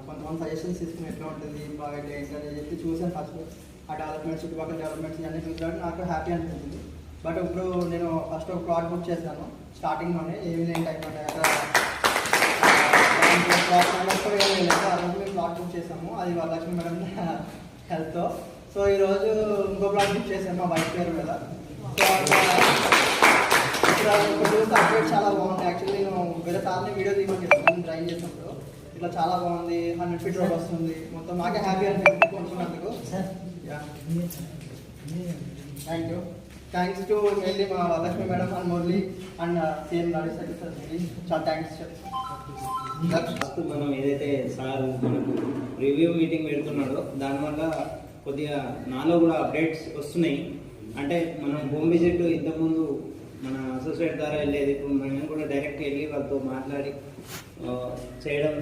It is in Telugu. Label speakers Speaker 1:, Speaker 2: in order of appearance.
Speaker 1: కొంతమంది సజెషన్స్ తీసుకుని ఎట్లా ఉంటుంది బాగా ఏంటని చెప్పి చూసాను. ఫస్ట్ ఆ డెవలప్మెంట్స్, చుట్టుపక్కల డెవలప్మెంట్స్ ఇవన్నీ చూసాను, నాకు హ్యాపీ అనిపించింది. బట్ ఇప్పుడు నేను ఫస్ట్ ఒక ప్లాట్ బుక్ చేశాను స్టార్టింగ్లోనే. ఈవినింగ్ టైం అంటే అక్కడ మేము ప్లాట్ బుక్ చేసాము, అది వరలక్ష్మి మేడం హెల్త్తో. సో ఈరోజు ఇంకో ప్లాట్ బుక్ చేసాము మా వైఫ్ పేరు మీద. సో ఇక్కడ చూస్తే అప్డేట్ చాలా బాగుంది. యాక్చువల్లీ నేను వేరే సార్ని వీడియో తీయమని చెప్పాను డ్రైవ్ చేసినప్పుడు. ఇట్లా చాలా బాగుంది, 100 feet రోడ్ వస్తుంది. మొత్తం నాకే హ్యాపీ అనిపించింది కొనుక్కున్నందుకు. Thank you. Thanks to mainly మా Varalakshmi madam and Murali and CM Naresh sir, చాలా థ్యాంక్స్.
Speaker 2: ఫస్ట్ మనం ఏదైతే సార్ మనకు రివ్యూ మీటింగ్ పెడుతున్నాడో దానివల్ల కొద్దిగా నాలో కూడా అప్డేట్స్ వస్తున్నాయి. అంటే మనం హోమ్ విజిట్ ఇంతకుముందు మన అసోసియేట్ ద్వారా వెళ్ళేది, ఇప్పుడు మనం కూడా డైరెక్ట్ వెళ్ళి వాళ్ళతో మాట్లాడి చేయడం